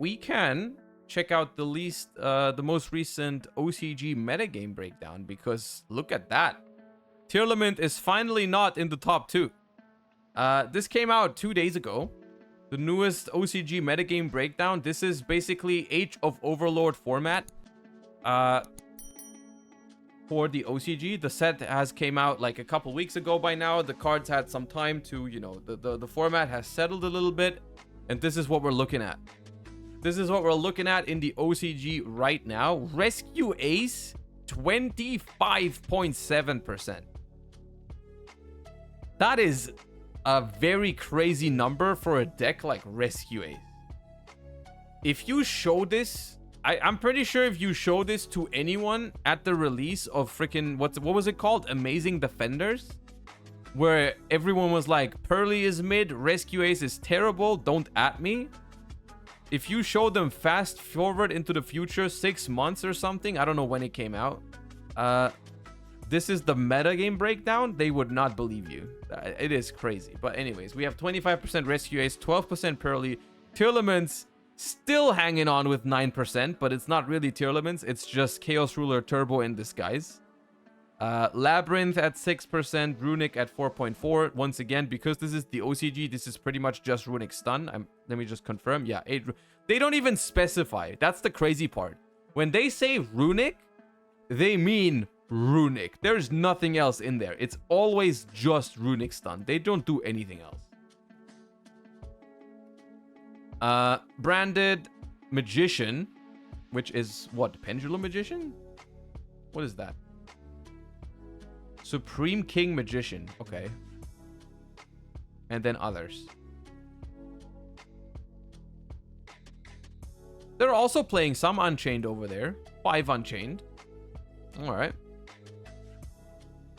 we can check out the most recent OCG metagame breakdown, because look at that. Tearlament is finally not in the top 2. This came out 2 days ago. The newest OCG metagame breakdown. This is basically Age of Overlord format. For the OCG, the set has came out like a couple weeks ago by now. The cards had some time to, you know, the format has settled a little bit, and this is what we're looking at. This is what we're looking at in the OCG right now. Rescue Ace, 25.7%. That is a very crazy number for a deck like Rescue Ace. If you show this, I'm pretty sure if you show this to anyone at the release of freaking what was it called? Amazing Defenders, where everyone was like, Pearly is mid, Rescue Ace is terrible, don't at me. If you show them fast forward into the future 6 months or something, I don't know when it came out, this is the metagame breakdown, they would not believe you. It is crazy. But anyways, we have 25% Rescue Ace, 12% Pearly, Tearlaments still hanging on with 9%, but it's not really Tearlaments, it's just Chaos Ruler Turbo in disguise. Labyrinth at 6%, Runic at 4.4. Once again, because this is the OCG, this is pretty much just Runic Stun. Let me just confirm. Yeah, 8. They don't even specify. That's the crazy part. When they say Runic, they mean Runic. There's nothing else in there. It's always just Runic Stun. They don't do anything else. Branded Magician, which is what? Pendulum Magician? What is that? Supreme King Magician. Okay. And then others. They're also playing some Unchained over there. 5 Unchained. Alright.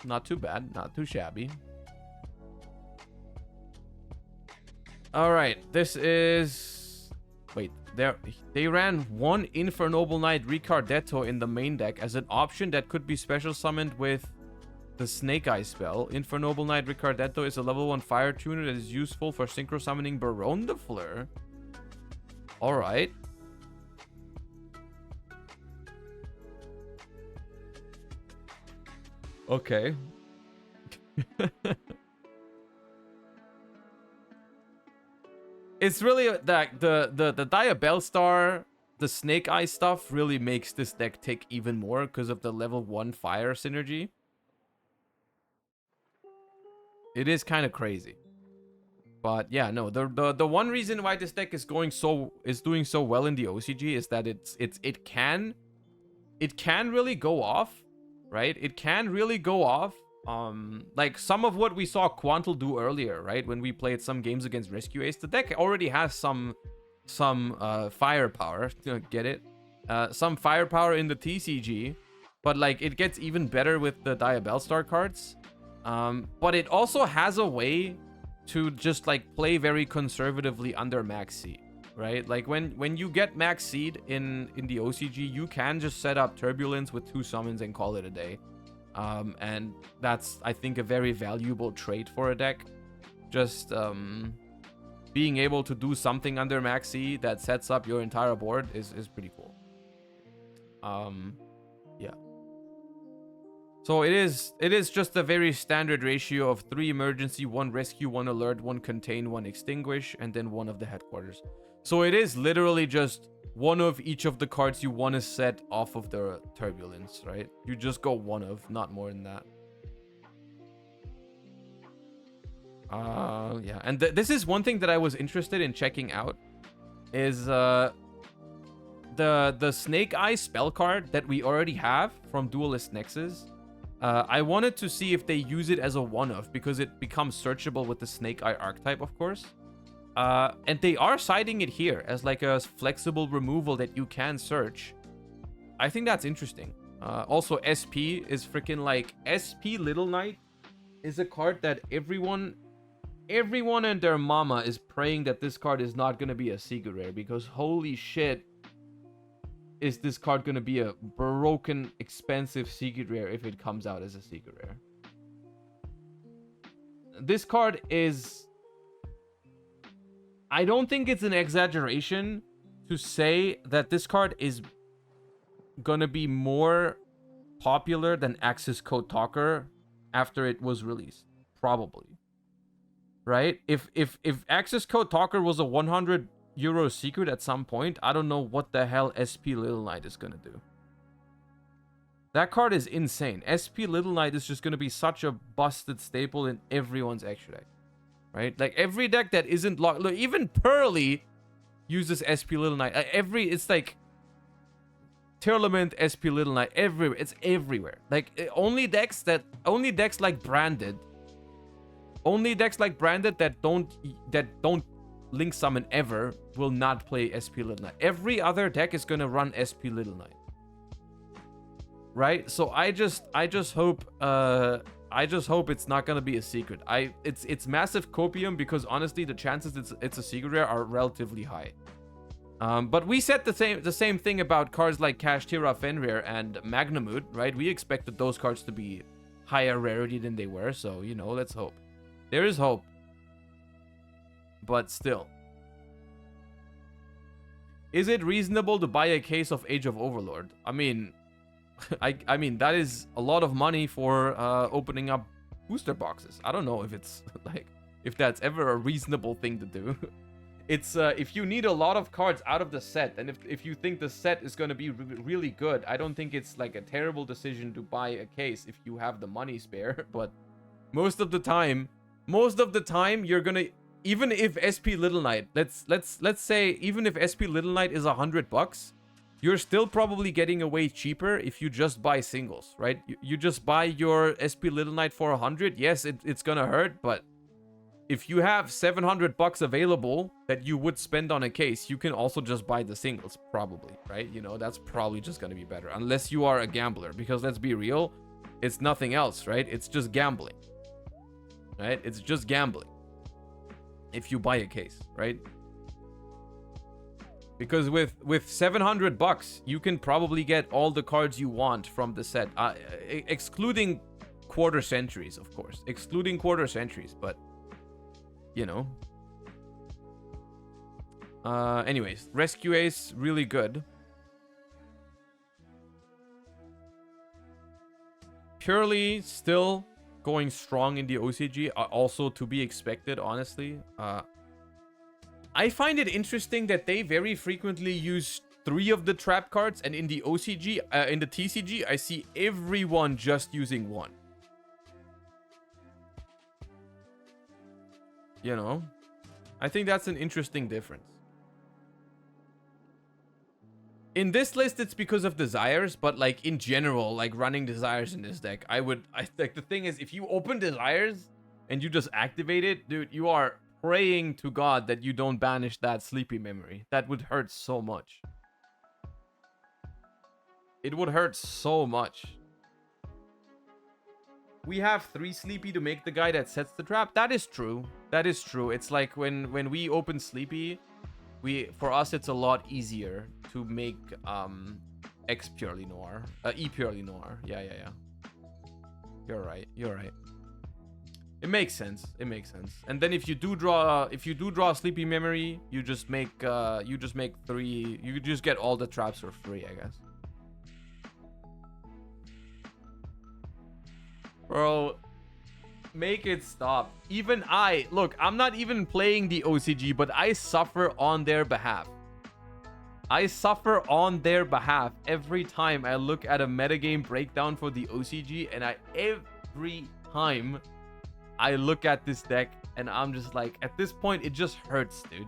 Not too bad. Not too shabby. Alright. This is... Wait. They ran one Infernoble Knight Ricardetto in the main deck as an option that could be special summoned with the Snake Eye spell. Infernoble Knight Ricardetto is a level 1 fire tuner that is useful for synchro summoning Baronne de Fleur. Alright. Okay. It's really that the Diabellstar, the Snake Eye stuff really makes this deck tick even more because of the level 1 fire synergy. It is kind of crazy. But yeah, no, the one reason why this deck is doing so well in the OCG is that it can really go off, right? It can really go off. Like some of what we saw Quantal do earlier, right? When we played some games against Rescue Ace, the deck already has some firepower. Get it? Some firepower in the TCG, but like it gets even better with the Diabellstar cards. But it also has a way to just like play very conservatively under max seed, right? Like when you get max seed in the OCG, you can just set up Turbulence with 2 summons and call it a day. And that's, I think, a very valuable trait for a deck. Just being able to do something under max seed that sets up your entire board is pretty cool. Yeah. So it is just a very standard ratio of 3 emergency, 1 rescue, 1 alert, 1 contain, 1 extinguish, and then 1 of the headquarters. So it is literally just 1 of each of the cards you want to set off of the turbulence, right? You just go 1 of, not more than that. Yeah, and this is one thing that I was interested in checking out, is the Snake Eye spell card that we already have from Duelist Nexus. I wanted to see if they use it as a one-off, because it becomes searchable with the Snake Eye archetype, of course. And they are citing it here as like a flexible removal that you can search. I think that's interesting. Also, SP is freaking like... SP Little Knight is a card that everyone and their mama is praying that this card is not going to be a secret rare, because holy shit, is this card going to be a broken, expensive secret rare if it comes out as a secret rare. This card is... I don't think it's an exaggeration to say that this card is gonna be more popular than Access Code Talker after it was released. Probably. Right? If Access Code Talker was a 100 euro secret at some point, I don't know what the hell SP Little Knight is gonna do. That card is insane. SP Little Knight is just gonna be such a busted staple in everyone's extra deck. Right? Like every deck that isn't locked, look, even Pearly uses SP Little Knight. It's like Tournament SP Little Knight everywhere. It's everywhere. Like only decks like Branded that don't Link Summon ever will not play SP Little Knight. Every other deck is gonna run SP Little Knight. Right? So I just hope it's not gonna be a secret. It's massive copium because honestly the chances it's a secret rare are relatively high. But we said the same thing about cards like Kashtira, Fenrir, and Magnamut, right? We expected those cards to be higher rarity than they were, so you know, let's hope. There is hope. But still. Is it reasonable to buy a case of Age of Overlord? I mean, I mean that is a lot of money for opening up booster boxes. I don't know if it's like if that's ever a reasonable thing to do. It's if you need a lot of cards out of the set, and if you think the set is going to be really good, I don't think it's like a terrible decision to buy a case if you have the money spare. But most of the time you're gonna, even if SP Little Knight, let's say even if SP Little Knight is $100, you're still probably getting away cheaper if you just buy singles, right? You just buy your SP Little Knight for 100. Yes, it's gonna hurt, but if you have $700 available that you would spend on a case, you can also just buy the singles, probably, right? You know, that's probably just gonna be better, unless you are a gambler, because let's be real, it's nothing else, right? It's just gambling, right? It's just gambling if you buy a case, right? Because with $700, you can probably get all the cards you want from the set, excluding quarter centuries, of course, but you know. Anyways, Rescue Ace, really good. Purely still going strong in the OCG, also to be expected, honestly. I find it interesting that they very frequently use 3 of the trap cards, and in the OCG, in the TCG, I see everyone just using 1. You know, I think that's an interesting difference. In this list, it's because of Desires, but like in general, like running Desires in this deck, I like, the thing is, if you open Desires and you just activate it, dude, you are praying to God that you don't banish that Sleepy Memory. That would hurt so much. It would hurt so much. We have 3 Sleepy to make the guy that sets the trap. That is true. That is true. It's like when we open Sleepy, for us it's a lot easier to make X Purely Noir, E Purely Noir. Yeah. You're right. It makes sense. And then if you do draw Sleepy Memory, you just make 3. You just get all the traps for free, I guess. Bro, make it stop. Even look, I'm not even playing the OCG, but I suffer on their behalf. I suffer on their behalf every time I look at a metagame breakdown for the OCG, and every time I look at this deck, and I'm just like, at this point, it just hurts, dude.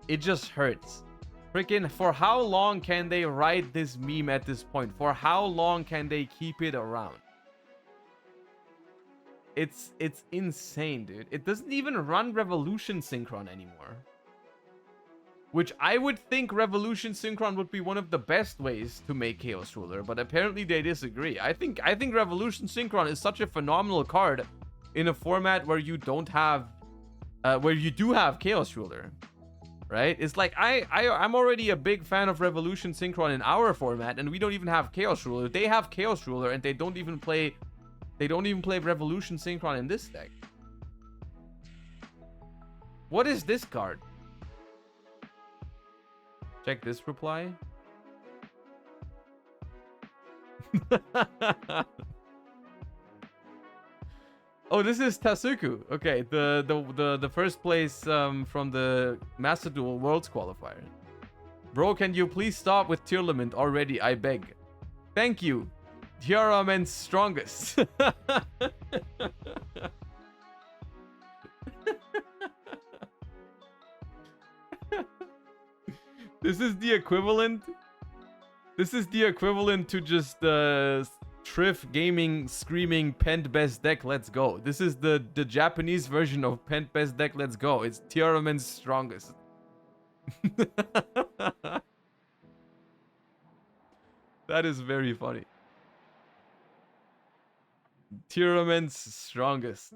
It just hurts. Freaking, for how long can they ride this meme at this point? For how long can they keep it around? It's insane, dude. It doesn't even run Revolution Synchron anymore. Which I would think Revolution Synchron would be one of the best ways to make Chaos Ruler, but apparently they disagree. I think Revolution Synchron is such a phenomenal card in a format where you don't have where you do have Chaos Ruler. Right? It's like I'm already a big fan of Revolution Synchron in our format, and we don't even have Chaos Ruler. They have Chaos Ruler, and they don't even play Revolution Synchron in this deck. What is this card? Check this reply. Oh, this is Tasuku. Okay, the first place from the Master Duel Worlds qualifier. Bro, can you please stop with Tearlament already? I beg. Thank you. Tiara Men's strongest. This is the equivalent. This is the equivalent to just Triff Gaming screaming Pent Best Deck, let's go. This is the Japanese version of Pent Best Deck, let's go. It's Tiaramen's strongest. That is very funny. Tiaramen's strongest.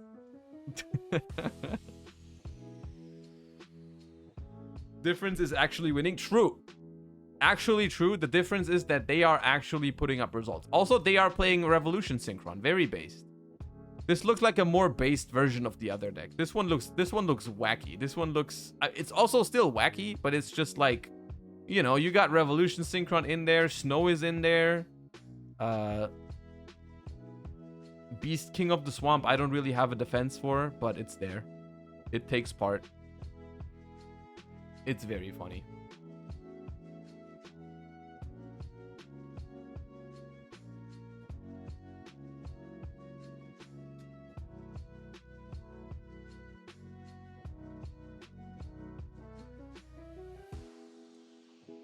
Difference is actually winning. True. Actually true. The difference is that they are actually putting up results. Also, they are playing Revolution Synchron. Very based. This looks like a more based version of the other deck. This one looks wacky. This one looks... it's also still wacky, but it's just like... You know, you got Revolution Synchron in there. Snow is in there. Beast King of the Swamp, I don't really have a defense for, but it's there. It takes part. It's very funny.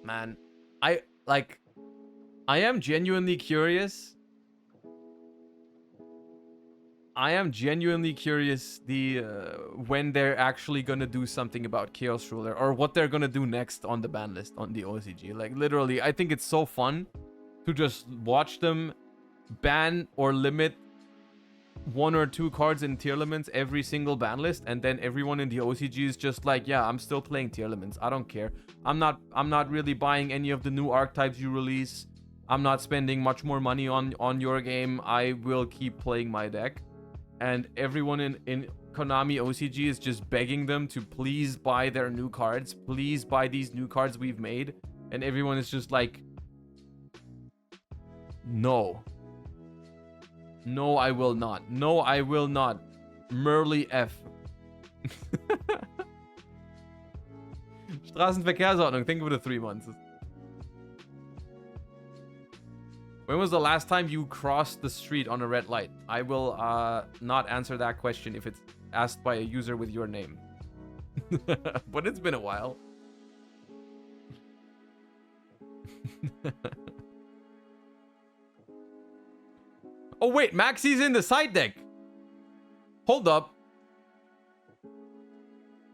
Man, I am genuinely curious. I am genuinely curious when they're actually gonna do something about Chaos Ruler, or what they're gonna do next on the ban list on the OCG. Like, literally, I think it's so fun to just watch them ban or limit 1 or 2 cards in tier limits every single ban list, and then everyone in the OCG is just like, yeah, I'm still playing tier limits. I don't care. I'm not really buying any of the new archetypes you release. I'm not spending much more money on your game. I will keep playing my deck. And everyone in Konami OCG is just begging them to please buy their new cards. Please buy these new cards we've made. And everyone is just like, no. No, I will not. No, I will not. Merly F. Straßenverkehrsordnung. Think of it as 3 months. When was the last time you crossed the street on a red light? I will not answer that question if it's asked by a user with your name. But it's been a while. Oh wait, Maxi's in the side deck. Hold up.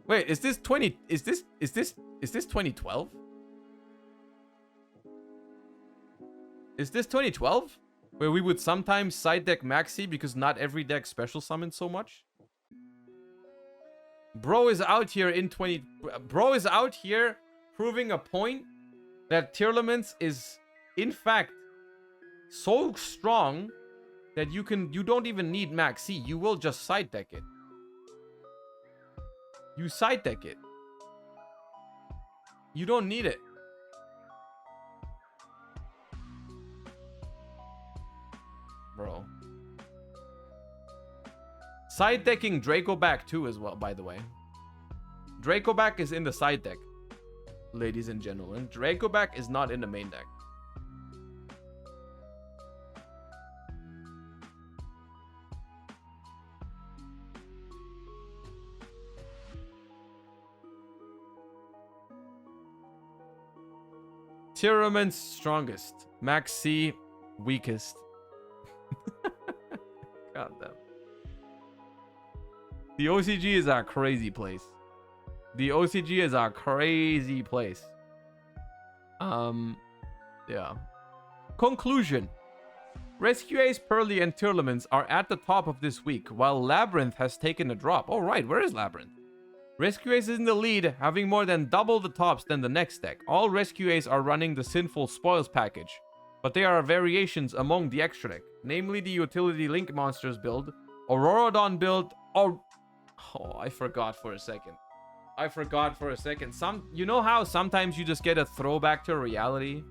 Wait, is this 2012? Is this 2012? Where we would sometimes side deck Maxi because not every deck special summons so much? Bro is out here Bro is out here proving a point that Tearlaments is in fact so strong that you don't even need Maxi. You will just side deck it. You side deck it. You don't need it. Bro. Side decking Draco back too as well, by the way. Draco back is in the side deck, ladies and gentlemen. Draco back is not in the main deck. Tearlament's strongest. Max C weakest. God damn. The OCG is a crazy place. The OCG is a crazy place. Yeah. Conclusion. Rescue Ace, Pearly, and Tearlaments are at the top of this week, while Labyrinth has taken a drop. Oh, right. Where is Labyrinth? Rescue Ace is in the lead, having more than double the tops than the next deck. All Rescue Ace are running the Sinful Spoils package, but there are variations among the extra deck, namely the Utility Link Monsters build, Auroradon build, oh, I forgot for a second. I forgot for a second. You know how sometimes you just get a throwback to reality?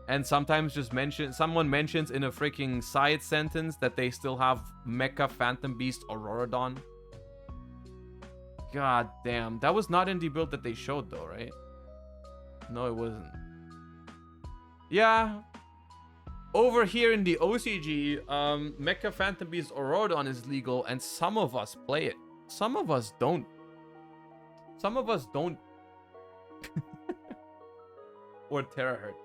And sometimes just someone mentions in a freaking side sentence that they still have Mecha Phantom Beast Auroradon. God damn. That was not in the build that they showed though, right? No, it wasn't. Yeah. Over here in the OCG, Mecha Phantom Beast Auroradon is legal, and some of us play it. Some of us don't. Some of us don't. Or terahertz.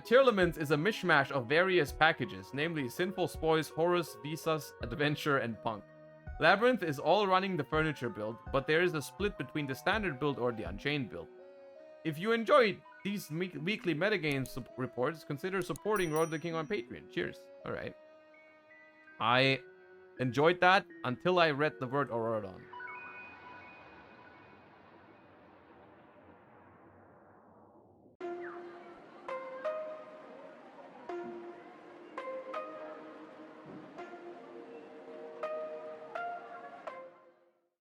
Tearlaments is a mishmash of various packages, namely Sinful Spoils, Horus, Visas, Adventure, and Punk. Labyrinth is all running the furniture build, but there is a split between the standard build or the Unchained build. If you enjoyed these weekly metagames reports, consider supporting Road to the King on Patreon. Cheers. Alright. I enjoyed that until I read the word Auroradon.